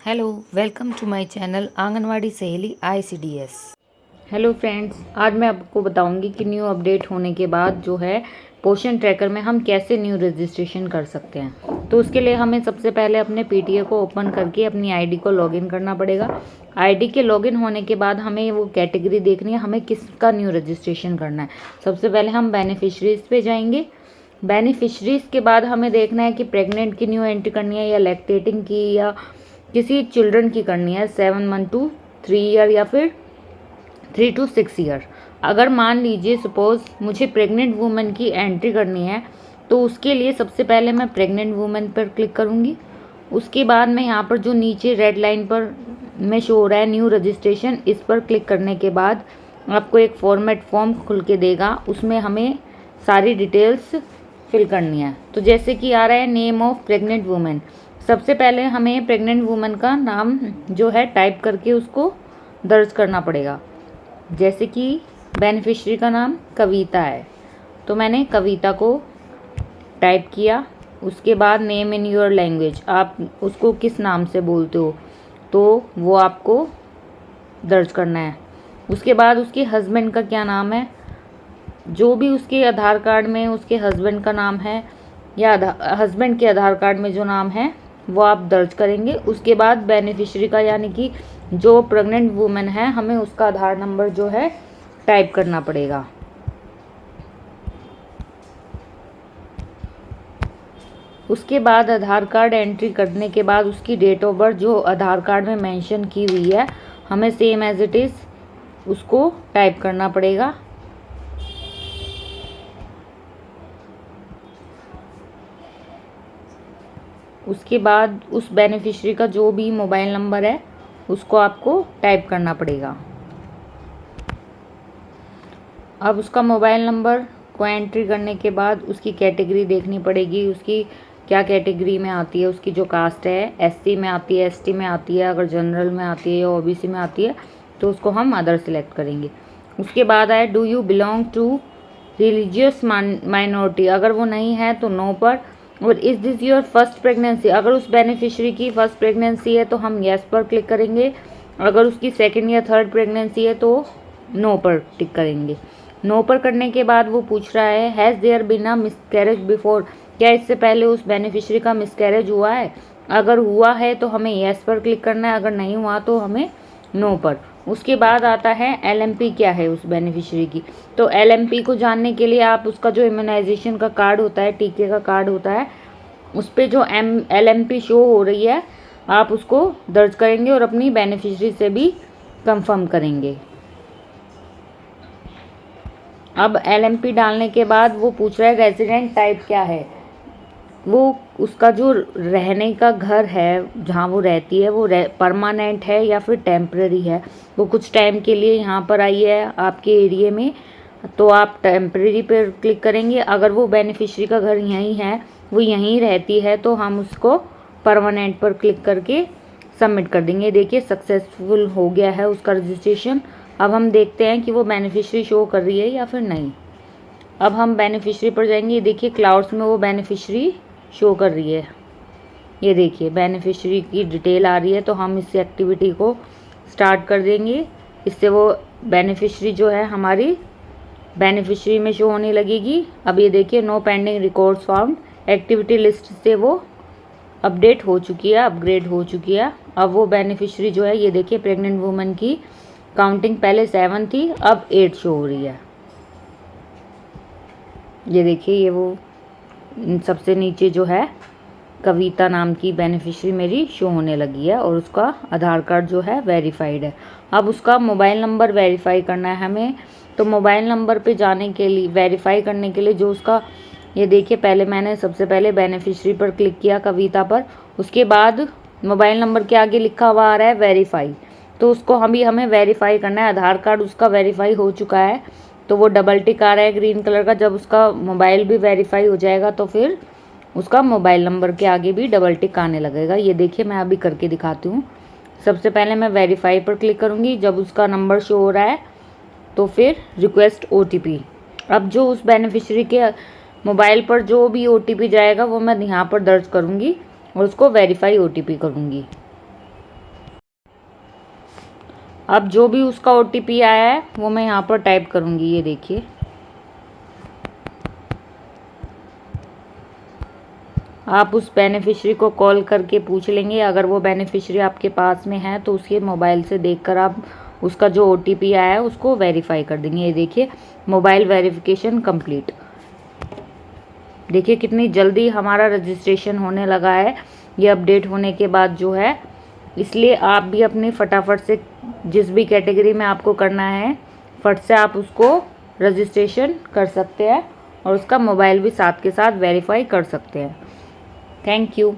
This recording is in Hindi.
Hello, welcome to my channel Anganwadi Saheli ICDS। Hello friends, आज मैं आपको बताऊंगी कि न्यू अपडेट होने के बाद जो है पोषण ट्रैकर में हम कैसे न्यू रजिस्ट्रेशन कर सकते हैं। तो उसके लिए हमें सबसे पहले अपने PTA को ओपन करके अपनी आईडी को लॉगिन करना पड़ेगा। आईडी के लॉगिन होने के बाद हमें वो कैटेगरी देखनी है, हमें किसका न्यू रजिस्ट्रेशन करना है। सबसे पहले हम बेनिफिशरीज पे जाएंगे। बेनिफिशरीज के बाद हमें देखना है कि प्रेग्नेंट की न्यू एंट्री करनी है या लैक्टेटिंग की या किसी चिल्ड्रन की करनी है 7 मंथ टू 3 ईयर या फिर 3 to 6 ईयर। अगर मान लीजिए सपोज़ मुझे प्रेग्नेंट वूमेन की एंट्री करनी है तो उसके लिए सबसे पहले मैं प्रेग्नेंट वूमेन पर क्लिक करूँगी। उसके बाद मैं यहाँ पर जो नीचे रेड लाइन पर में शो हो रहा है न्यू रजिस्ट्रेशन, इस पर क्लिक करने के बाद आपको एक फॉर्मेट फॉर्म खुल के देगा। उसमें हमें सारी डिटेल्स फिल करनी है। तो जैसे कि आ रहा है नेम ऑफ प्रेग्नेंट वूमेन, सबसे पहले हमें प्रेग्नेंट वूमेन का नाम जो है टाइप करके उसको दर्ज करना पड़ेगा। जैसे कि बेनिफिशरी का नाम कविता है, तो मैंने कविता को टाइप किया। उसके बाद नेम इन योर लैंग्वेज, आप उसको किस नाम से बोलते हो तो वो आपको दर्ज करना है। उसके बाद उसके हस्बैंड का क्या नाम है, जो भी उसके आधार कार्ड में उसके हस्बैंड का नाम है या हस्बैंड के आधार कार्ड में जो नाम है वो आप दर्ज करेंगे। उसके बाद बेनिफिशरी का यानी कि जो प्रेग्नेंट वूमेन है हमें उसका आधार नंबर जो है टाइप करना पड़ेगा। उसके बाद आधार कार्ड एंट्री करने के बाद उसकी डेट ऑफ बर्थ जो आधार कार्ड में मेंशन की हुई है हमें सेम एज इट इज़ उसको टाइप करना पड़ेगा। उसके बाद उस बेनिफिशरी का जो भी मोबाइल नंबर है उसको आपको टाइप करना पड़ेगा। अब उसका मोबाइल नंबर को एंट्री करने के बाद उसकी कैटेगरी देखनी पड़ेगी, उसकी क्या कैटेगरी में आती है, उसकी जो कास्ट है SC में आती है, ST में आती है, अगर जनरल में आती है या OBC में आती है तो उसको हम अदर सेलेक्ट करेंगे। उसके बाद आए do you belong to religious minority, अगर वो नहीं है तो नो पर। और is this your first pregnancy, अगर उस बेनिफिशरी की फर्स्ट प्रेगनेंसी है तो हम येस पर क्लिक करेंगे। अगर उसकी सेकेंड या थर्ड प्रेगनेंसी है तो नो पर टिक करेंगे। नो पर करने के बाद वो पूछ रहा है has there been a miscarriage before, क्या इससे पहले उस बेनिफिशरी का मिसकैरेज हुआ है। अगर हुआ है तो हमें येस पर क्लिक करना है, अगर नहीं हुआ तो हमें नो पर। उसके बाद आता है LMP क्या है उस बेनिफिशरी की। तो LMP को जानने के लिए आप उसका जो इम्यूनाइजेशन का कार्ड होता है, टीके का कार्ड होता है, उस पर जो LMP शो हो रही है आप उसको दर्ज करेंगे और अपनी बेनिफिशरी से भी कंफर्म करेंगे। अब LMP डालने के बाद वो पूछ रहा है रेजिडेंट टाइप क्या है, वो उसका जो रहने का घर है जहाँ वो रहती है वो परमानेंट है या फिर टेम्पररी है। वो कुछ टाइम के लिए यहाँ पर आई है आपके एरिया में तो आप टेम्पररी पर क्लिक करेंगे। अगर वो बेनिफिशरी का घर यहीं है, वो यहीं रहती है तो हम उसको परमानेंट पर क्लिक करके सबमिट कर देंगे। देखिए सक्सेसफुल हो गया है उसका रजिस्ट्रेशन। अब हम देखते हैं कि वो बेनिफिशरी शो कर रही है या फिर नहीं। अब हम बेनिफिशरी पर जाएंगे। देखिए क्लाउड्स में वो बेनिफिशरी शो कर रही है, ये देखिए बेनिफिशरी की डिटेल आ रही है। तो हम इस एक्टिविटी को स्टार्ट कर देंगे, इससे वो बेनिफिशरी जो है हमारी बेनिफिशरी में शो होने लगेगी। अब ये देखिए no pending records found, activity list से वो अपडेट हो चुकी है, अपग्रेड हो चुकी है। अब वो बेनिफिशरी जो है ये देखिए प्रेग्नेंट वूमेन की काउंटिंग पहले 7 थी, अब 8 शो हो रही है। ये देखिए ये वो सबसे नीचे जो है कविता नाम की बेनिफिशरी मेरी शो होने लगी है और उसका आधार कार्ड जो है वेरीफाइड है। अब उसका मोबाइल नंबर वेरीफाई करना है हमें। तो मोबाइल नंबर पे जाने के लिए, वेरीफाई करने के लिए जो उसका, ये देखिए पहले मैंने सबसे पहले बेनिफिशरी पर क्लिक किया कविता पर, उसके बाद मोबाइल नंबर के आगे लिखा हुआ आ रहा है वेरीफाई, तो उसको हमें वेरीफाई करना है। आधार कार्ड उसका वेरीफाई हो चुका है तो वो डबल टिक आ रहा है ग्रीन कलर का। जब उसका मोबाइल भी वेरीफाई हो जाएगा तो फिर उसका मोबाइल नंबर के आगे भी डबल टिक आने लगेगा। ये देखिए मैं अभी करके दिखाती हूँ। सबसे पहले मैं वेरीफाई पर क्लिक करूँगी, जब उसका नंबर शो हो रहा है तो फिर रिक्वेस्ट OTP। अब जो उस बेनिफिशरी के मोबाइल पर जो भी OTP जाएगा वो मैं यहाँ पर दर्ज करूँगी और उसको वेरीफाई OTP करूँगी। अब जो भी उसका OTP आया है वो मैं यहाँ पर टाइप करूँगी। ये देखिए, आप उस बेनिफिशियरी को कॉल करके पूछ लेंगे। अगर वो बेनिफिशियरी आपके पास में है तो उसके मोबाइल से देखकर आप उसका जो OTP आया है उसको वेरीफाई कर देंगे। ये देखिए, मोबाइल वेरिफिकेशन कंप्लीट। देखिए कितनी जल्दी हमारा रजिस्ट्रेशन होने लगा है ये अपडेट होने के बाद जो है। इसलिए आप भी अपने फटाफट से जिस भी कैटेगरी में आपको करना है फट से आप उसको रजिस्ट्रेशन कर सकते हैं और उसका मोबाइल भी साथ के साथ वेरीफाई कर सकते हैं। Thank you.